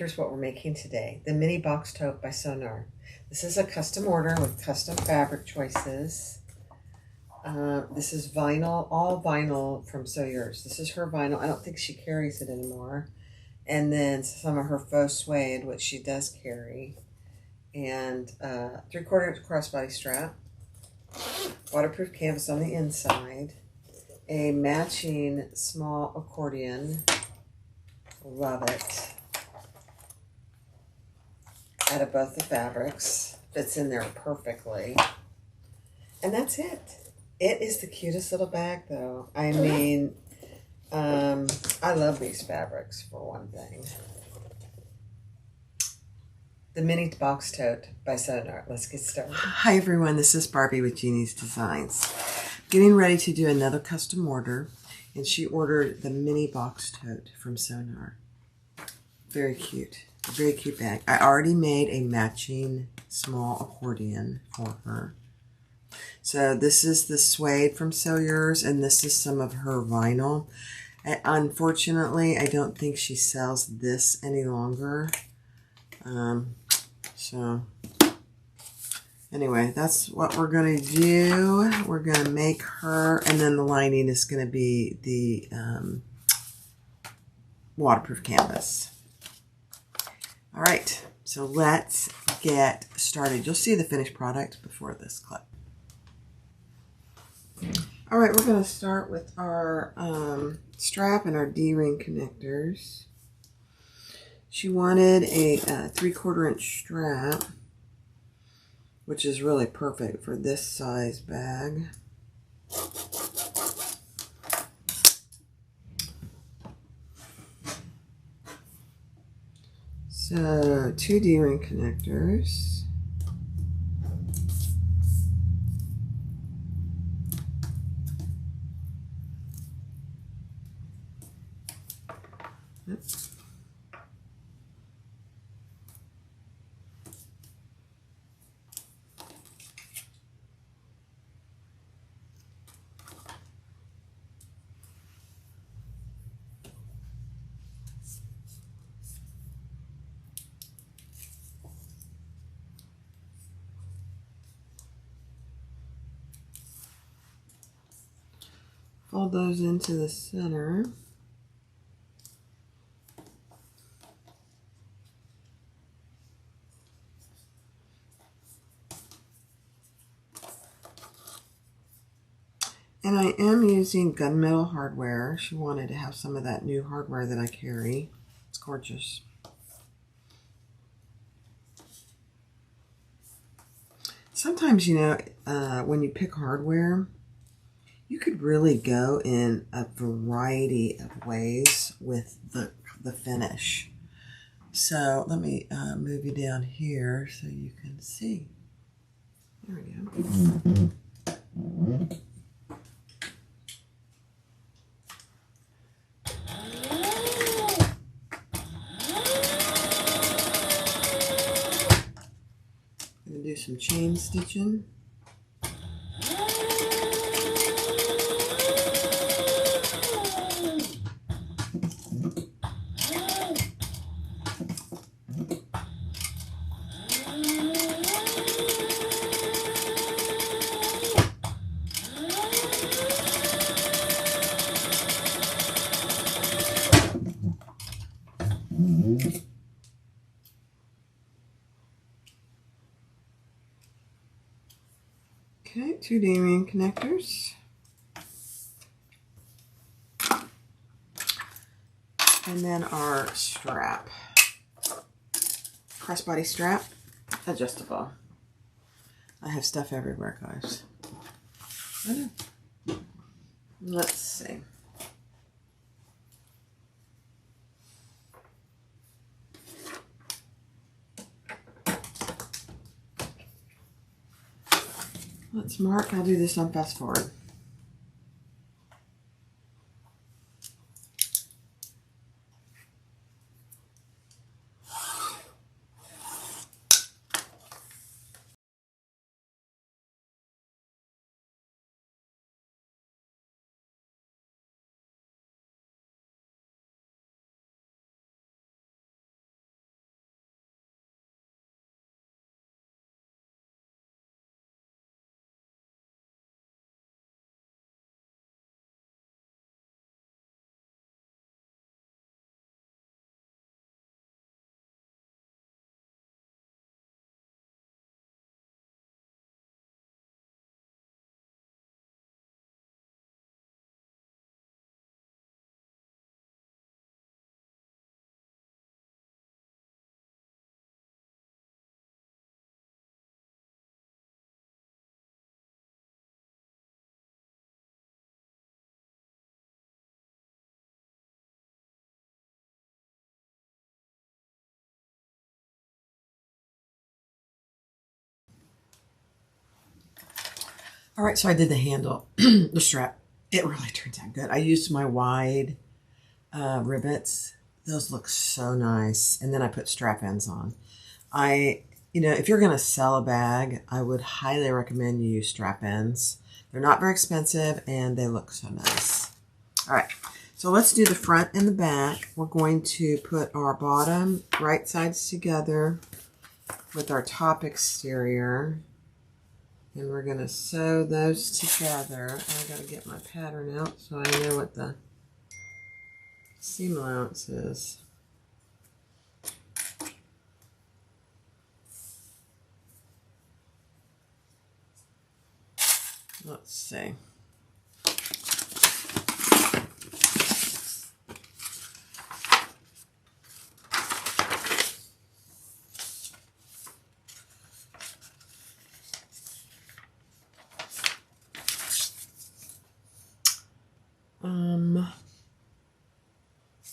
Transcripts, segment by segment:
here's what we're making today. The mini box tote by Sonar. This is a custom order with custom fabric choices. This is vinyl, all vinyl from So Yours. This is her vinyl. I don't think she carries it anymore. And then some of her faux suede, which she does carry. And 3/4 inch crossbody strap. Waterproof canvas on the inside. A matching small accordion. Love it. Out of both the fabrics. Fits in there perfectly. And that's it. It is the cutest little bag, though. I mean, I love these fabrics, for one thing. The mini box tote by Sonar. Let's get started. Hi, everyone. This is Barbie with Jeannie's Designs. Getting ready to do another custom order, and she ordered the mini box tote from Sonar. Very cute. A very cute bag. I already made a matching small accordion for her. So this is the suede from So Yours, and this is some of her vinyl. Unfortunately, I don't think she sells this any longer. So anyway, that's what we're going to do. We're going to make her, and then the lining is going to be the waterproof canvas. All right, so let's get started. You'll see the finished product before this clip. All right, we're going to start with our strap and our D-ring connectors. She wanted a 3/4 inch strap, which is really perfect for this size bag. So 2 D-ring connectors. Fold those into the center. And I am using gunmetal hardware. She wanted to have some of that new hardware that I carry. It's gorgeous. Sometimes, you know, when you pick hardware, you could really go in a variety of ways with the finish. So let me move you down here so you can see. There we go. I'm going to do some chain stitching. Okay, 2 D-ring connectors. And then our strap. Crossbody strap, adjustable. I have stuff everywhere, guys. Let's see. Let's mark. I'll do this on fast forward. All right, so I did the handle, the strap. It really turns out good. I used my wide rivets. Those look so nice. And then I put strap ends on. If you're going to sell a bag, I would highly recommend you use strap ends. They're not very expensive and they look so nice. All right, so let's do the front and the back. We're going to put our bottom right sides together with our top exterior. And we're going to sew those together. I got to get my pattern out so I know what the seam allowance is. Let's see.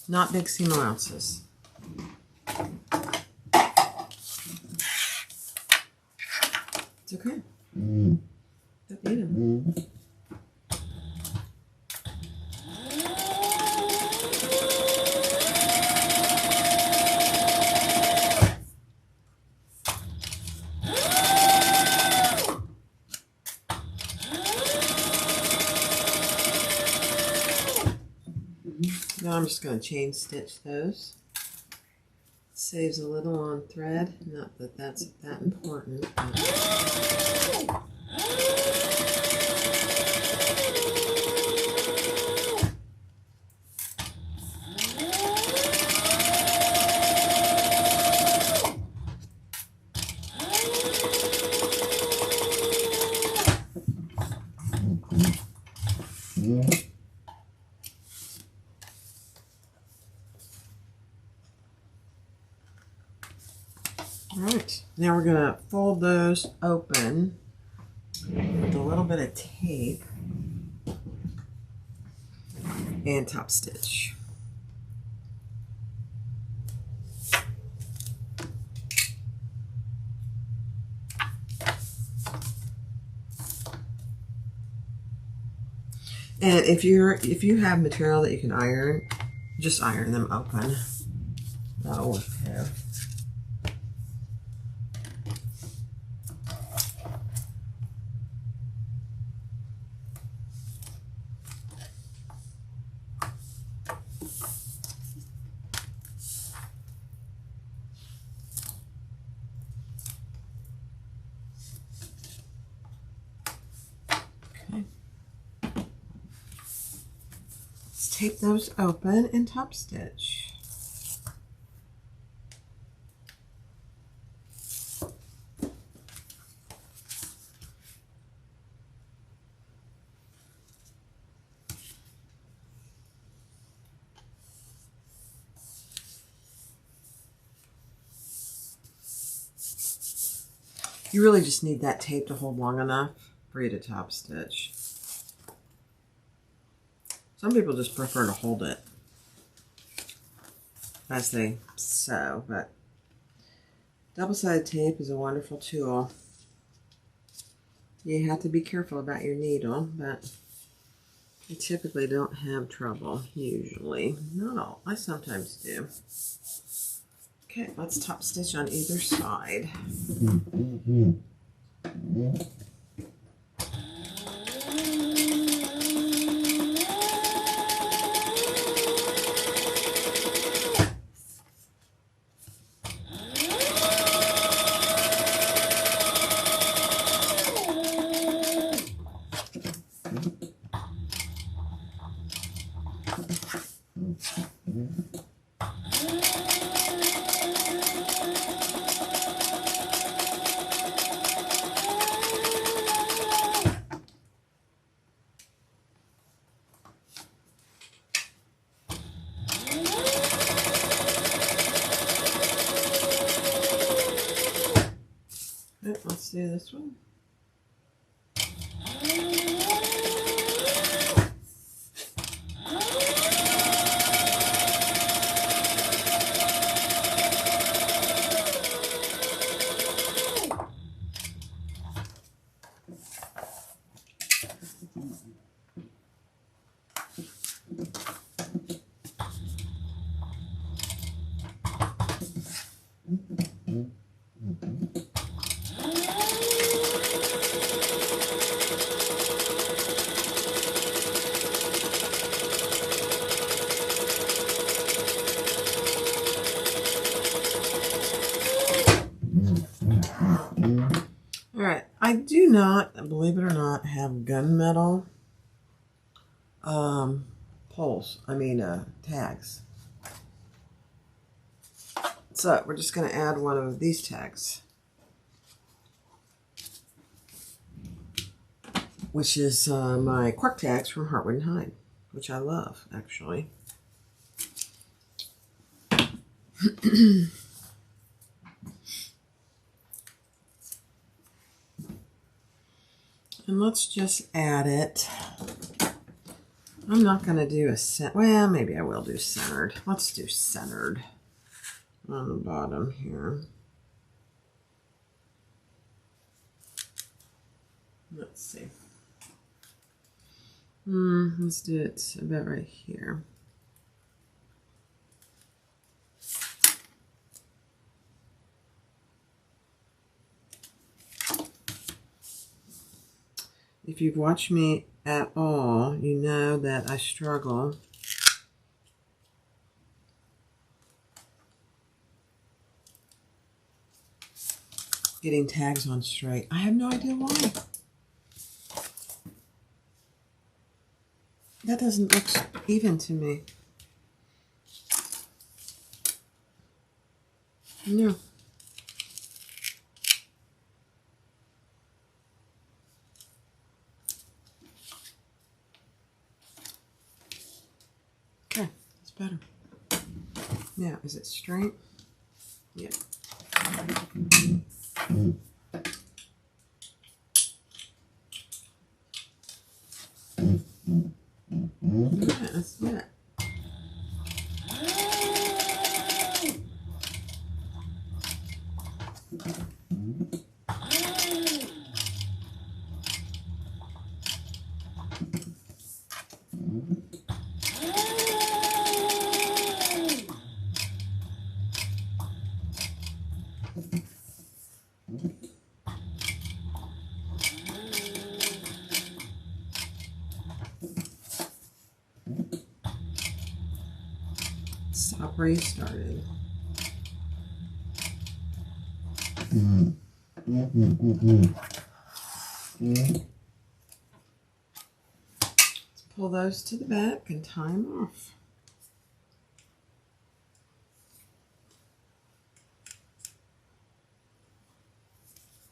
Not big seam allowances. It's okay. Don't eat them. Now I'm just going to chain stitch those. Saves a little on thread. Not that that's that important. All right, now we're going to fold those open with a little bit of tape and top stitch. And if you have material that you can iron, just iron them open. That'll work too. Tape those open and top stitch. You really just need that tape to hold long enough for you to top stitch. Some people just prefer to hold it as they sew, but double-sided tape is a wonderful tool. You have to be careful about your needle, but you typically don't have trouble, usually. Not all. I sometimes do. Okay, let's top stitch on either side. Let's do this one. do not, believe it or not, have gunmetal poles. Tags. So we're just going to add one of these tags, which is my cork tags from Heartwood and Hide, which I love, actually. And let's just add it. I'm not going to do well, maybe I will do centered. Let's do centered on the bottom here. Let's see. Let's do it about right here. If you've watched me at all, you know that I struggle getting tags on straight. I have no idea why. That doesn't look even to me. No. Okay, it's better. Now, is it straight? Yeah. Yeah, that's it. Stop where you started. Let's pull those to the back and tie them off.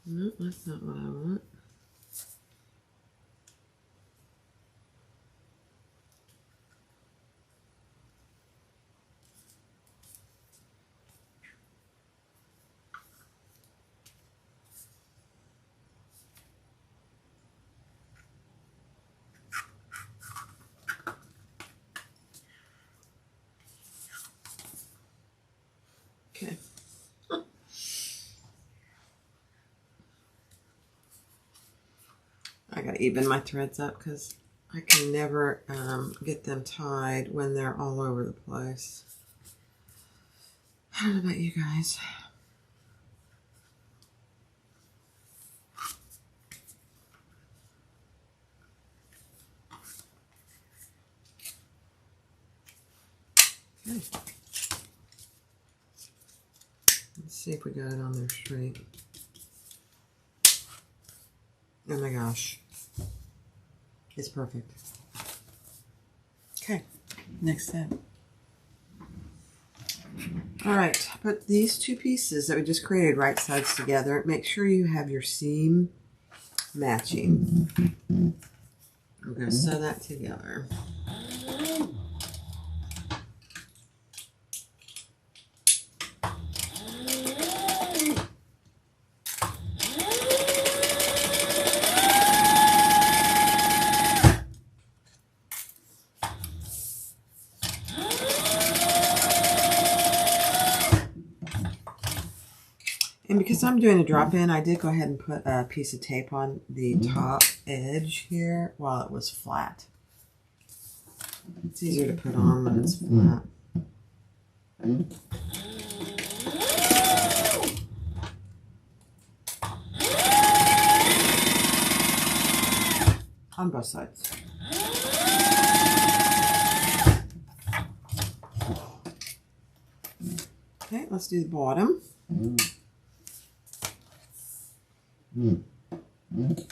No, that's not what I want. Okay. I gotta even my threads up because I can never get them tied when they're all over the place. I don't know about you guys. Okay. Let's see if we got it on there straight. Oh my gosh. It's perfect. Okay, next step. All right, put these two pieces that we just created right sides together. Make sure you have your seam matching. We're going to sew that together. And because I'm doing a drop-in, I did go ahead and put a piece of tape on the top edge here while it was flat. It's easier to put on when it's flat. On both sides. Okay, let's do the bottom. And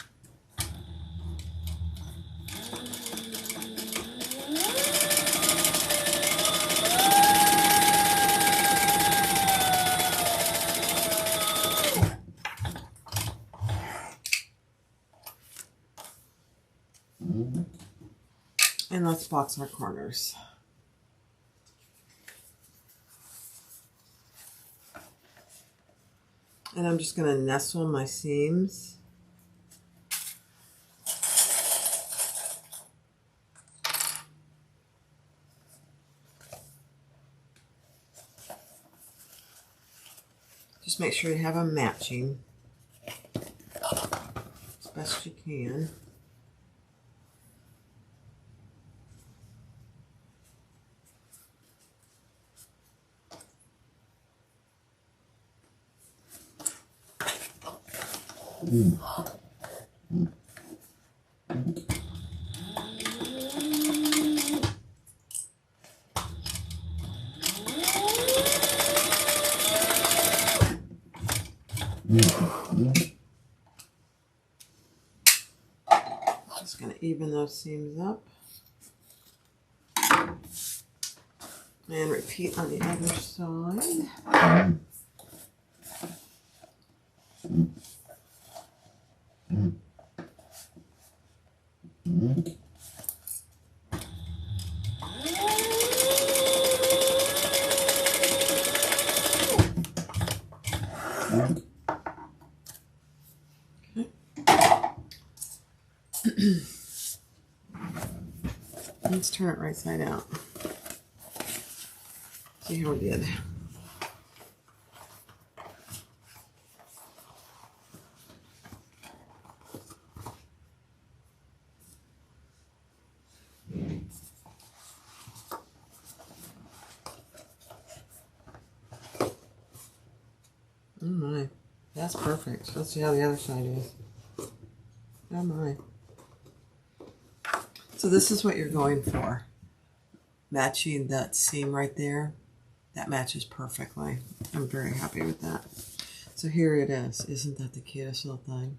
let's box our corners. And I'm just going to nestle my seams. Just make sure you have them matching as best you can. Just going to even those seams up and repeat on the other side. Let's turn it right side out. See how we did. Oh my, that's perfect. Let's see how the other side is. Oh my. So this is what you're going for. Matching that seam right there. That matches perfectly. I'm very happy with that. So here it is. Isn't that the cutest little thing?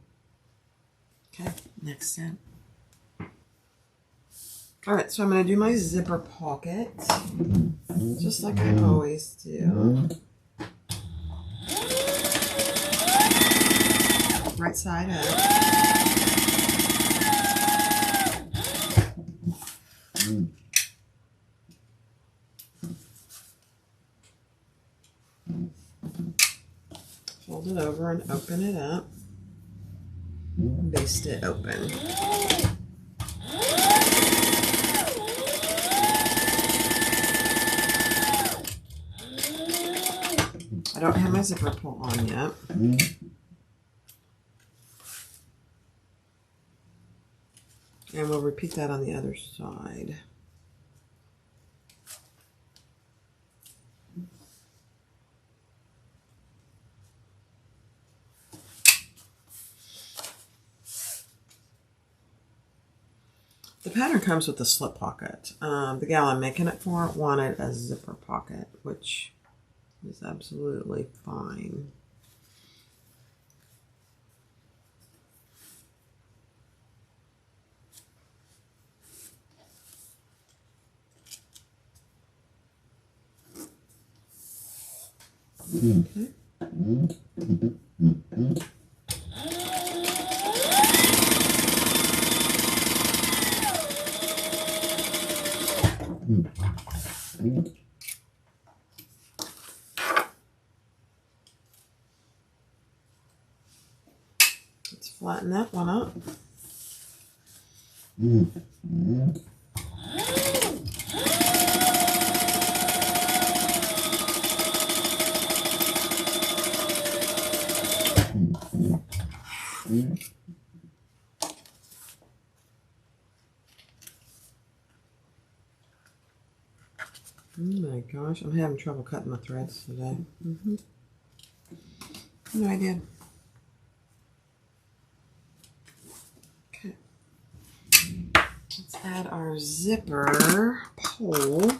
Okay, next step. All right, so I'm going to do my zipper pocket. Just like I always do. Right side up. Fold it over and open it up. Baste it open. I don't have my zipper pull on yet. And we'll repeat that on the other side. The pattern comes with a slip pocket. The gal I'm making it for wanted a zipper pocket, which is absolutely fine. Okay. Let's flatten that one up. Oh my gosh, I'm having trouble cutting my threads today. No idea. Okay. Let's add our zipper pole.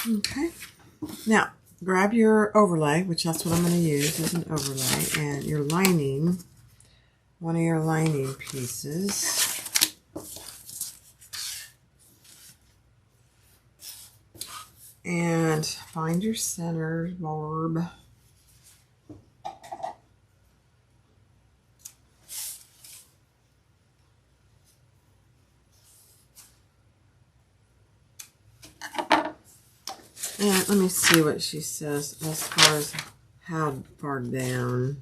Okay. Now, grab your overlay, which that's what I'm going to use as an overlay, and your lining, one of your lining pieces. And find your center, Barb. And let me see what she says as far as how far down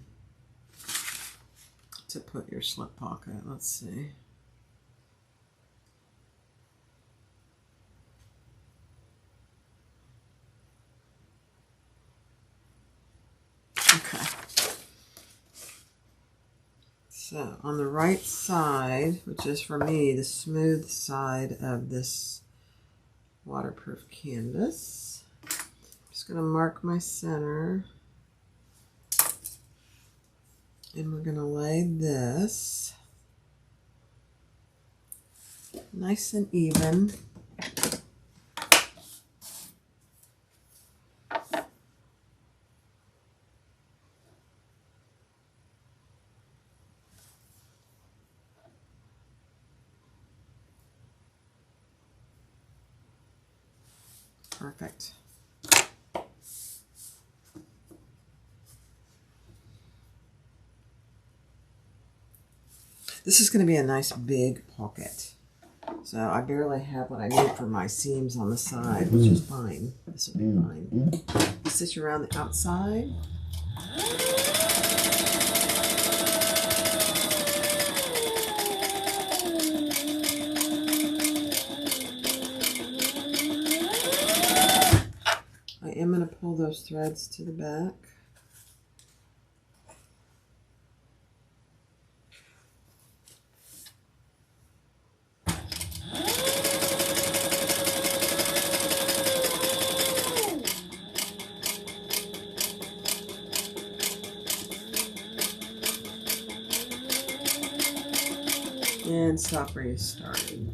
to put your slip pocket. Let's see. Okay. So on the right side, which is for me the smooth side of this waterproof canvas, I'm just going to mark my center. And we're going to lay this nice and even. Perfect. This is going to be a nice big pocket. So I barely have what I need for my seams on the side, which is fine. This will be fine. Stitch around the outside. I am going to pull those threads to the back. And stop where you started.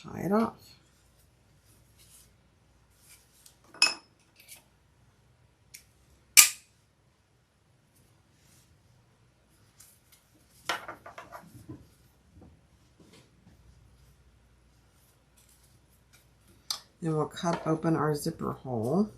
Tie it off. Then we'll cut open our zipper hole.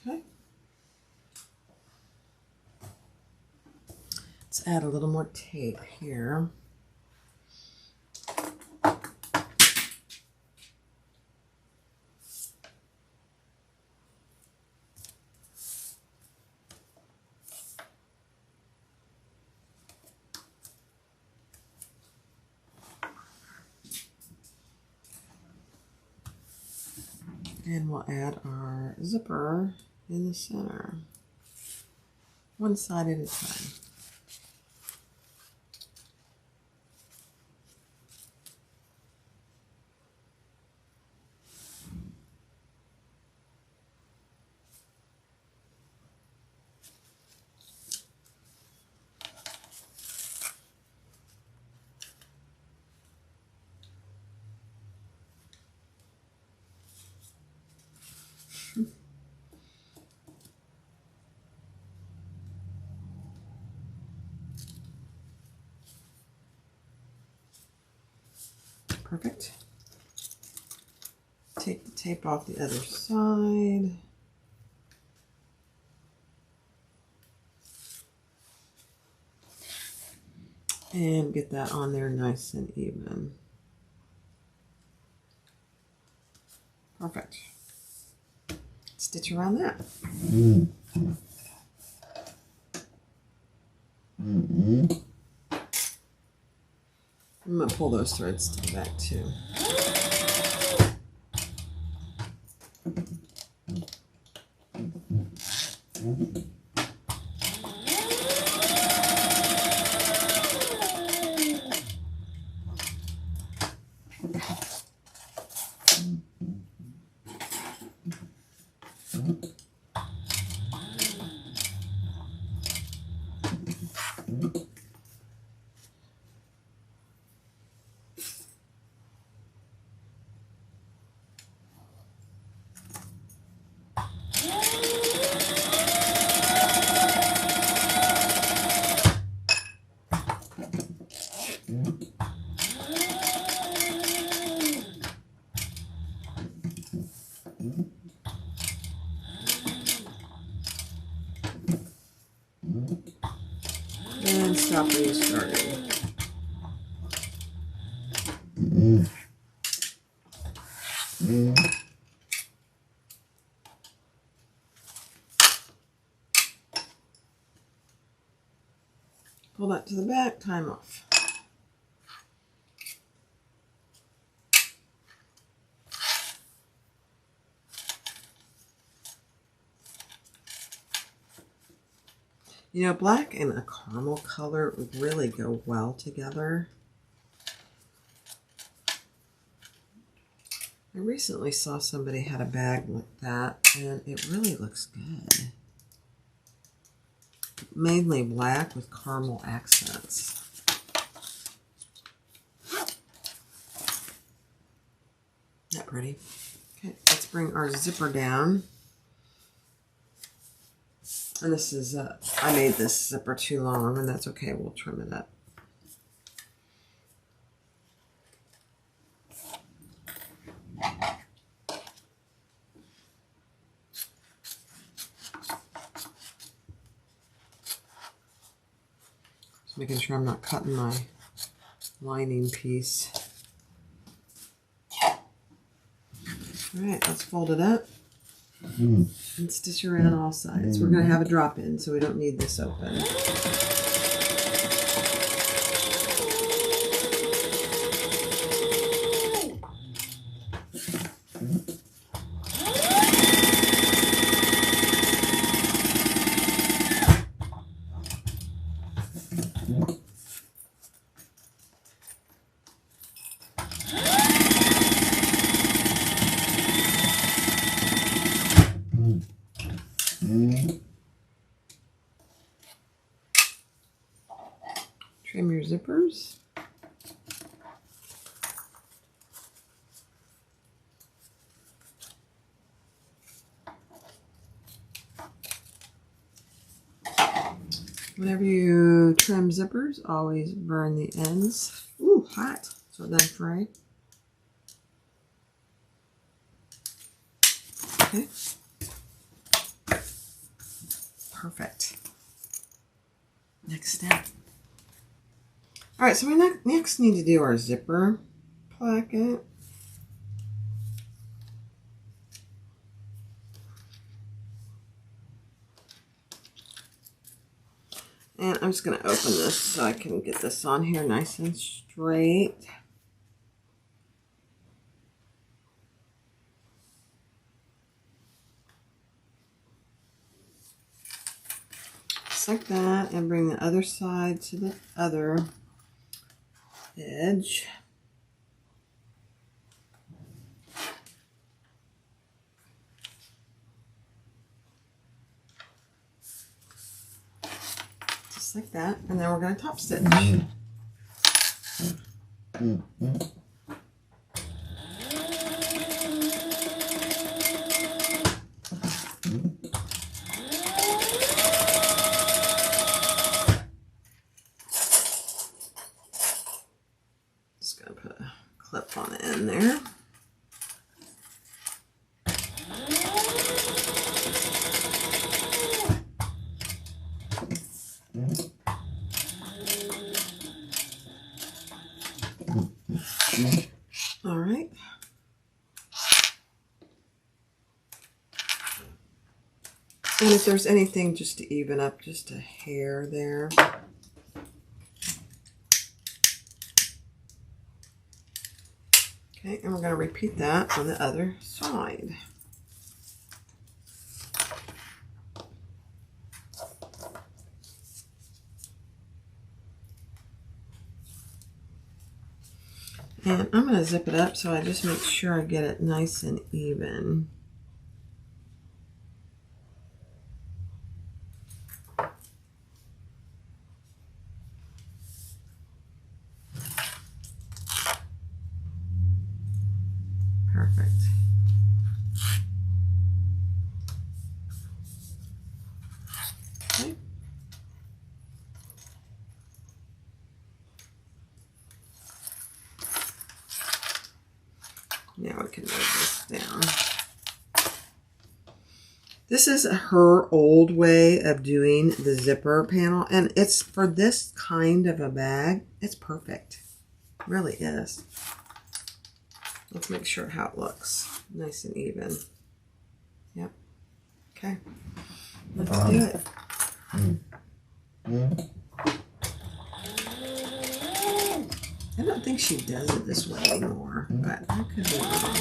Okay. Let's add a little more tape here. And we'll add our zipper in the center, one side at a time. Perfect. Take the tape off the other side. And get that on there nice and even. Perfect. Stitch around that. I'm going to pull those threads to the back too. And stop where you started. Pull that to the back, time off. You know, black and a caramel color would really go well together. I recently saw somebody had a bag like that, and it really looks good. Mainly black with caramel accents. Isn't that pretty? Okay, let's bring our zipper down. And this is, I made this zipper too long, and that's okay. We'll trim it up. Just making sure I'm not cutting my lining piece. All right, let's fold it up. And stitch around all sides. We're going to have a drop in, so we don't need this open. Trim your zippers. Whenever you trim zippers, always burn the ends. Ooh, hot. So then fry. Okay. Perfect. Next step. All right, so we next need to do our zipper placket. And I'm just going to open this so I can get this on here nice and straight. Just like that, and bring the other side to the other edge. Just like that, and then we're going to top stitch. Just going to put a clip on it. And if there's anything just to even up just a hair there. Okay, and we're going to repeat that on the other side. And I'm going to zip it up so I just make sure I get it nice and even. Perfect. Okay. Now we can move this down. This is her old way of doing the zipper panel, and it's for this kind of a bag, it's perfect. It really is. Let's make sure how it looks. Nice and even. Yep. Okay. Let's do it. I don't think she does it this way anymore, but I could be wrong.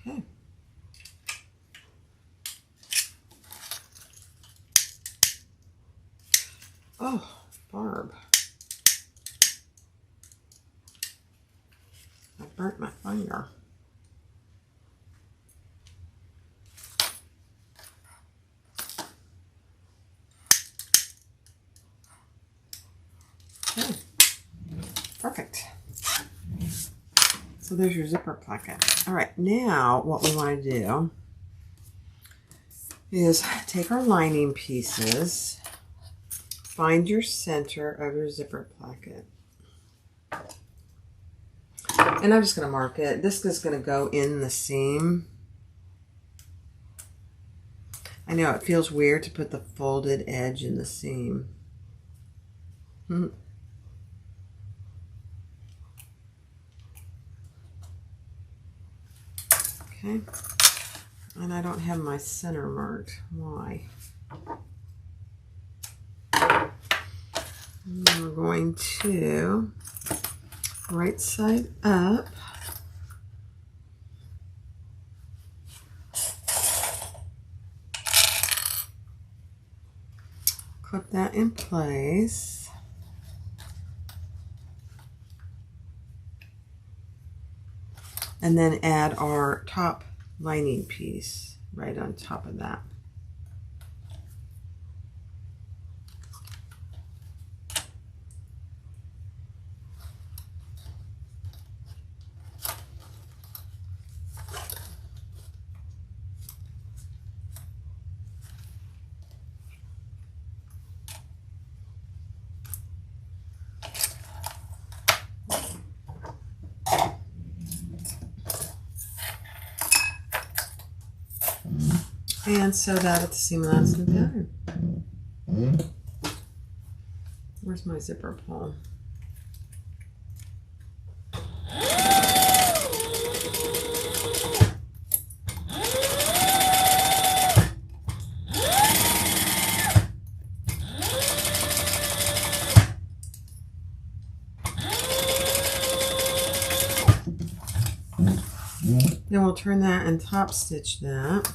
Okay. Oh, Barb. I burnt my finger. Okay. Perfect. So there's your zipper placket. All right, now what we want to do is take our lining pieces, find your center of your zipper placket. And I'm just going to mark it. This is going to go in the seam. I know it feels weird to put the folded edge in the seam. Okay. And I don't have my center marked. Why? And then we're going to right side up. Clip that in place. And then add our top lining piece right on top of that. And sew that at the seam allowance in the pattern. Where's my zipper pull? Then we'll turn that and top stitch that.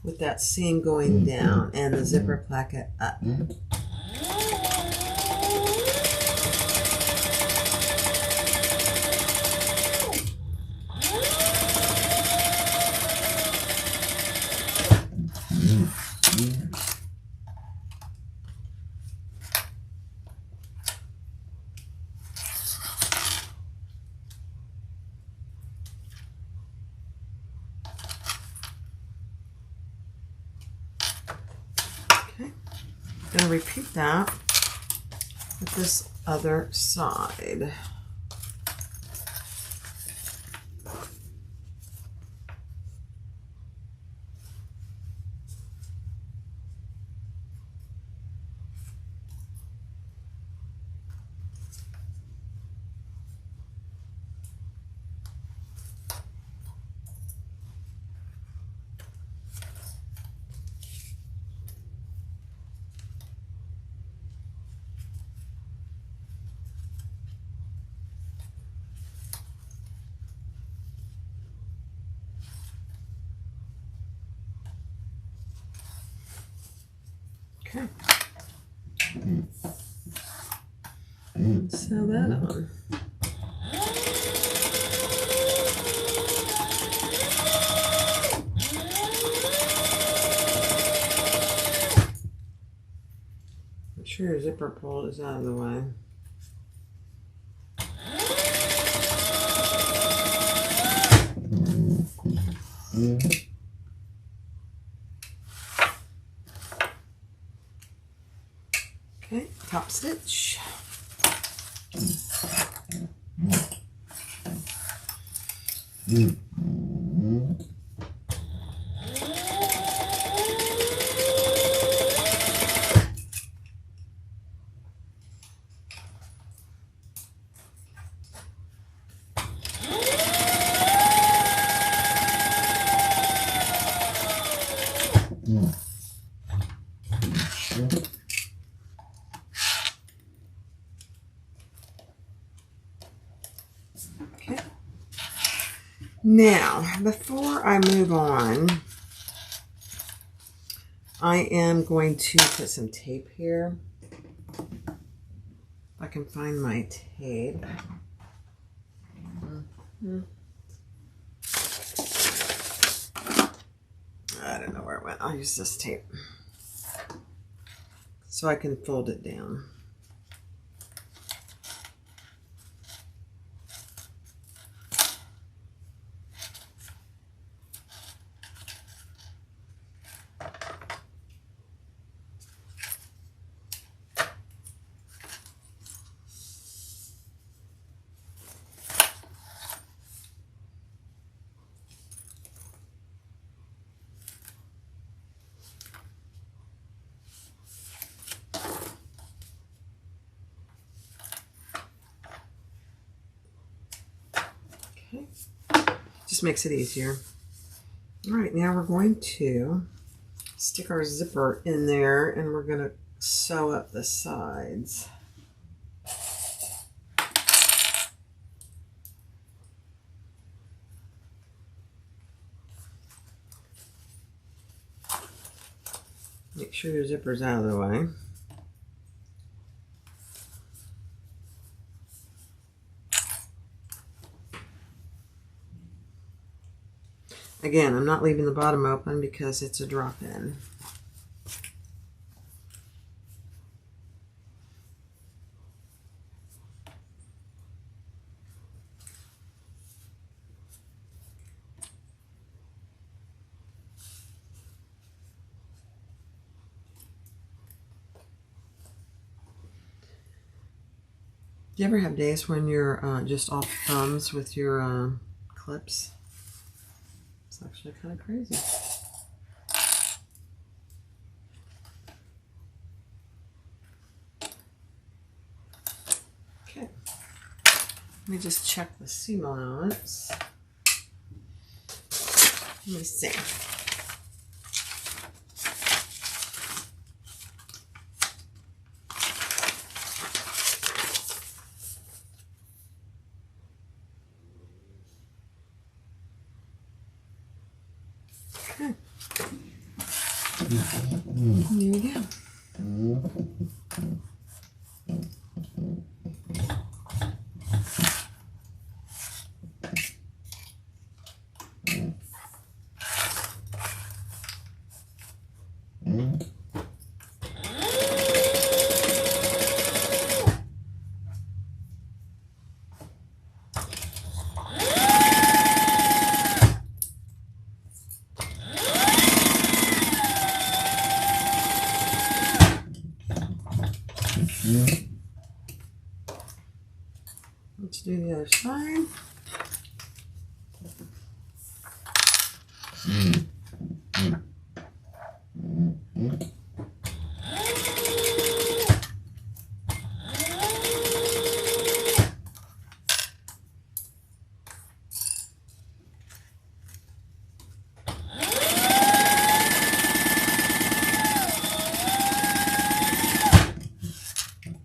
With that seam going down and the zipper placket up. I'm going to repeat that with this other side. Okay. Sew that on. Make sure your zipper pull is out of the way. Okay, top stitch. Okay. Now, before I move on, I am going to put some tape here. If I can find my tape. I don't know where it went. I'll use this tape so I can fold it down. Okay. Just makes it easier. All right, now we're going to stick our zipper in there and we're going to sew up the sides. Make sure your zipper's out of the way. Again, I'm not leaving the bottom open because it's a drop-in. Do you ever have days when you're just off thumbs with your clips? It's actually kind of crazy. Okay. Let me just check the seam allowance. Let me see. Okay. There we go. side.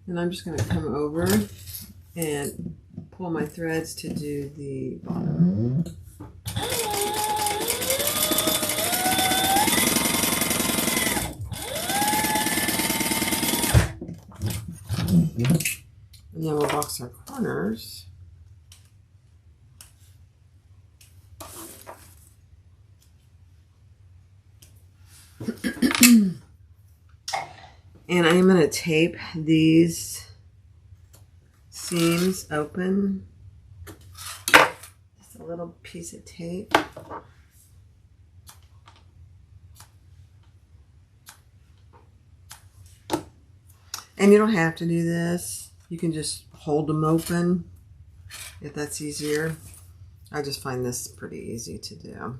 And I'm just going to come over and pull my threads to do the bottom. And then we'll box our corners. And I'm going to tape these seams open. Just a little piece of tape. And you don't have to do this. You can just hold them open if that's easier. I just find this pretty easy to do.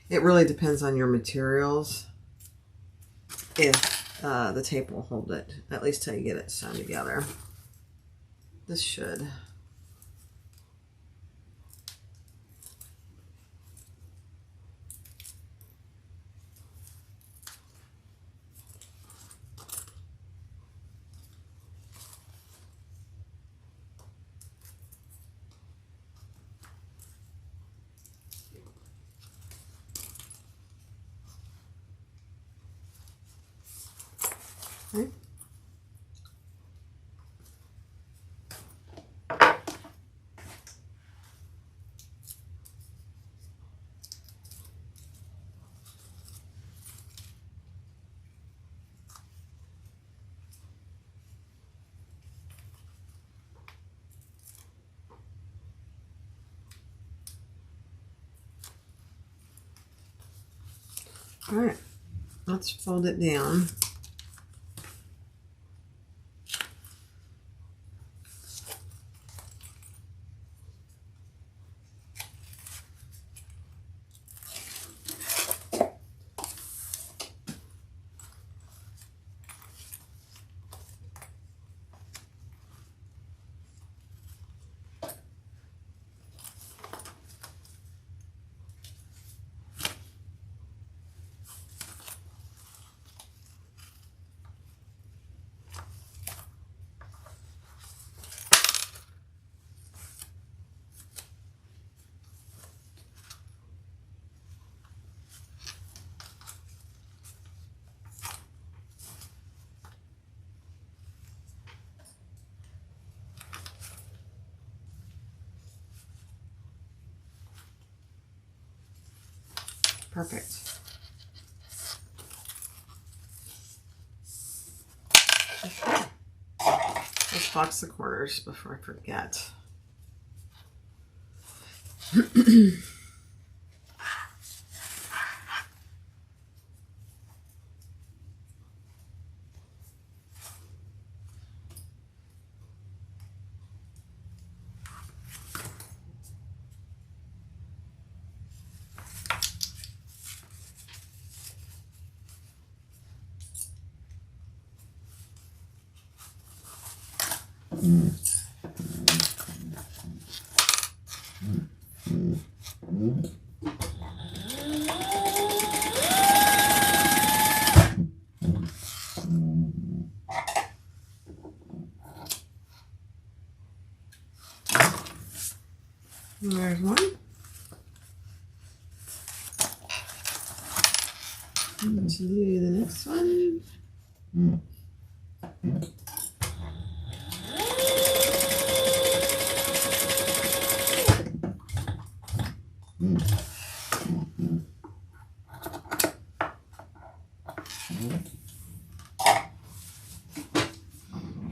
It really depends on your materials if the tape will hold it, at least till you get it sewn together. This should. Okay. All right, let's fold it down. Perfect. Okay. Let's box the corners before I forget. There's one. Let's do the next one.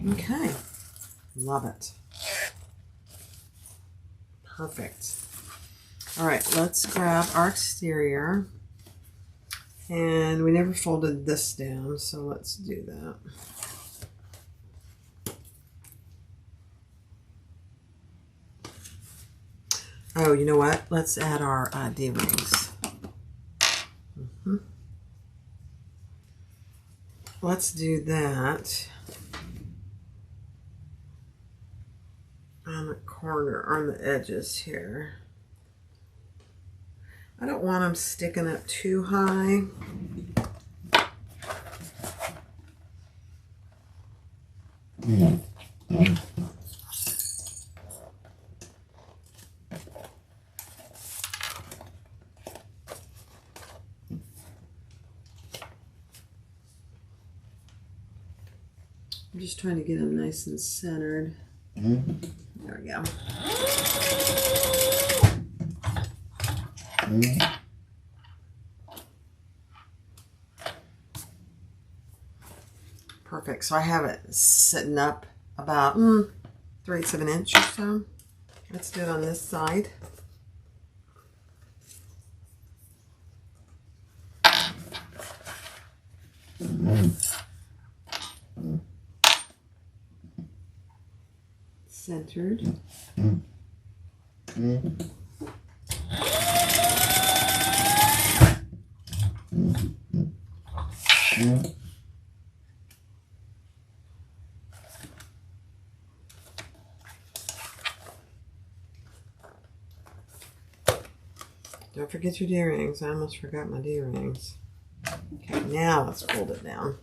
Okay, love it. Perfect. All right, let's grab our exterior. And we never folded this down, so let's do that. Oh, you know what? Let's add our D-rings. Let's do that on the corner, on the edges here. I don't want them sticking up too high. I'm just trying to get them nice and centered. There we go. Perfect. So I have it sitting up about 3/8 of an inch or so. Let's do it on this side. Centered. Don't forget your D-rings. I almost forgot my D-rings. Okay, now let's fold it down.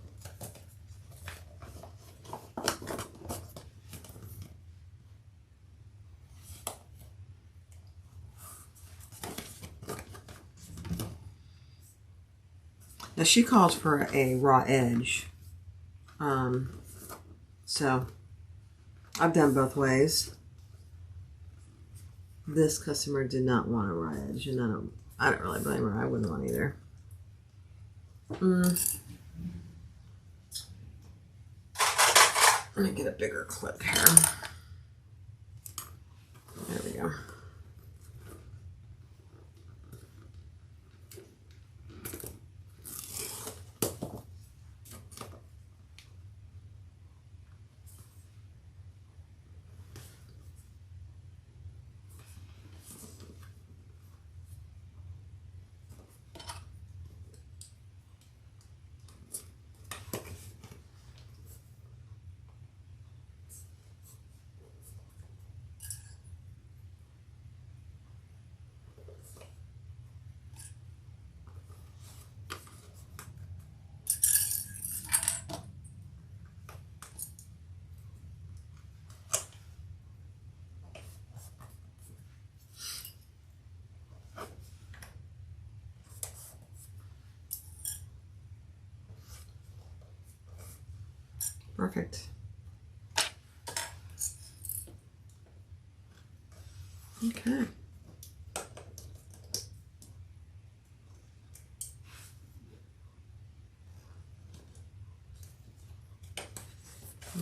Now she calls for a raw edge. So I've done both ways. This customer did not want a raw edge, and I don't really blame her. I wouldn't want either. Let me get a bigger clip here. There we go. Perfect. Okay. I'm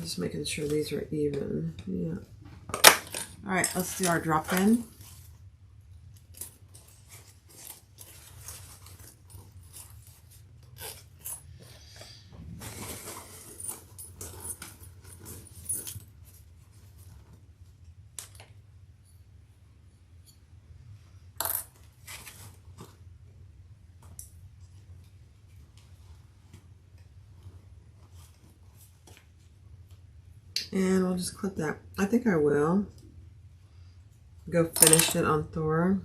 just making sure these are even. Yeah. All right, let's do our drop in. And we'll just clip that. I think I will go finish it on Thor.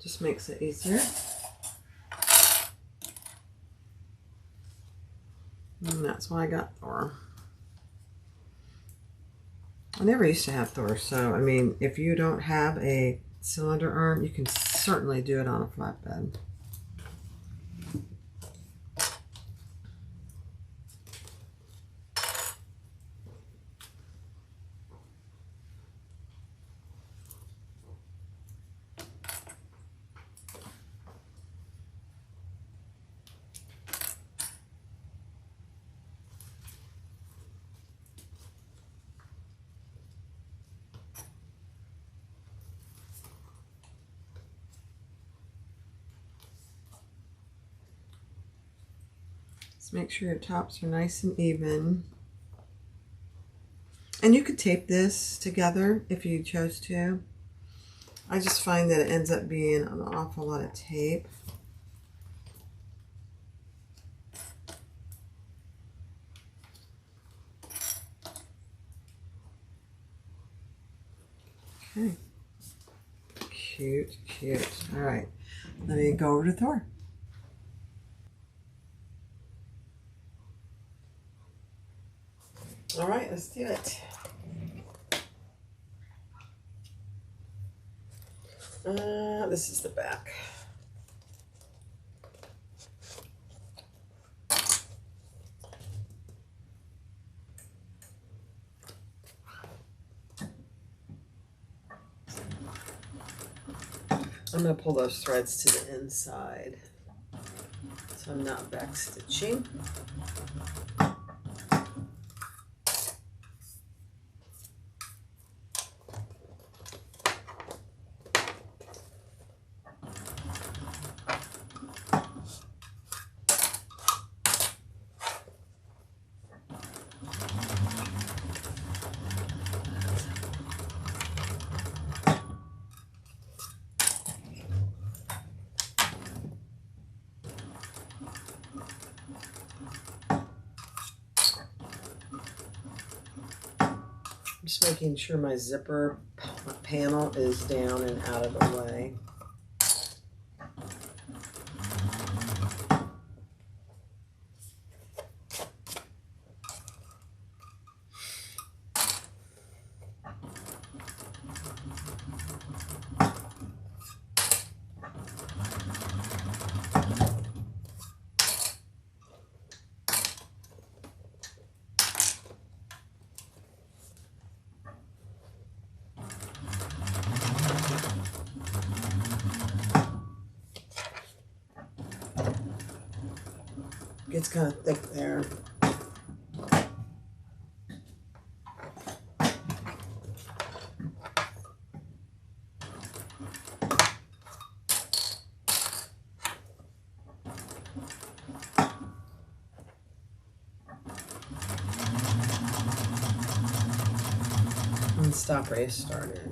Just makes it easier. And that's why I got Thor. I never used to have Thor, so I mean, if you don't have a cylinder arm, you can certainly do it on a flatbed. Let's make sure your tops are nice and even. And you could tape this together if you chose to. I just find that it ends up being an awful lot of tape. Okay. Cute, cute. All right. Let me go over to Thor. All right, let's do it. This is the back. I'm going to pull those threads to the inside so I'm not back stitching. Just making sure my zipper panel is down and out of the way. It's kind of thick there. And stop where you started.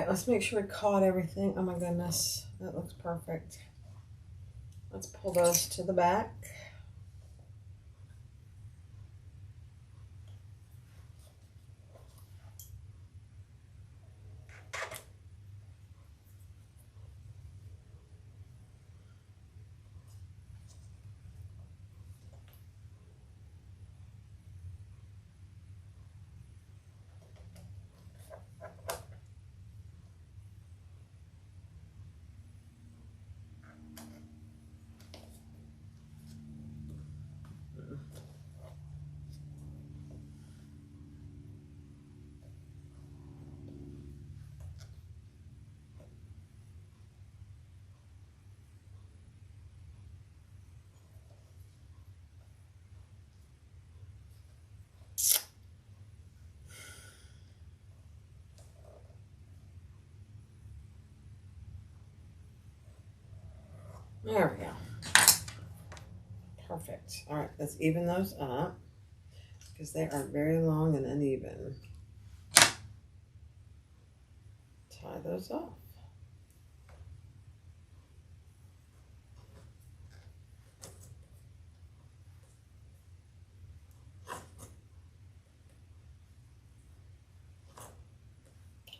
Let's make sure we caught everything. Oh my goodness, that looks perfect. Let's pull those to the back. There we go. Perfect. All right, let's even those up because they are very long and uneven. Tie those off.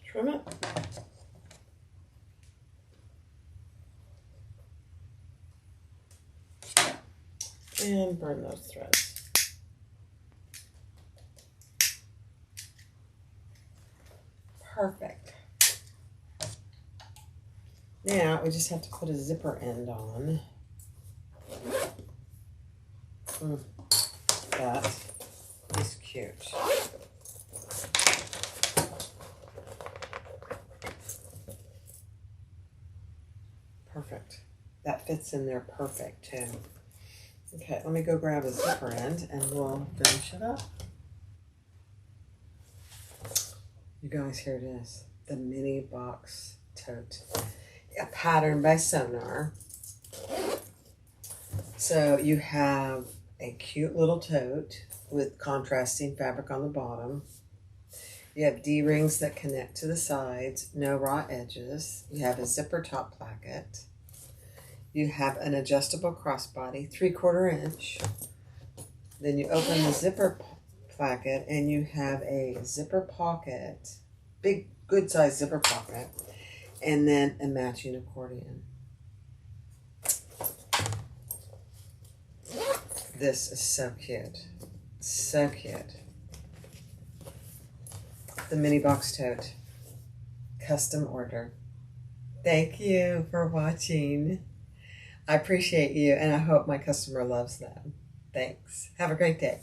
Trim it. And burn those threads. Perfect. Now we just have to put a zipper end on. That is cute. Perfect. That fits in there perfect too. Okay, let me go grab a zipper end and we'll finish it up. You guys, here it is. The mini box tote. A pattern by Sonar. So you have a cute little tote with contrasting fabric on the bottom. You have D-rings that connect to the sides, no raw edges. You have a zipper top placket. You have an adjustable crossbody, 3/4 inch. Then you open the zipper placket and you have a zipper pocket, big, good size zipper pocket, and then a matching accordion. This is so cute. So cute. The mini box tote. Custom order. Thank you for watching. I appreciate you and I hope my customer loves them. Thanks. Have a great day.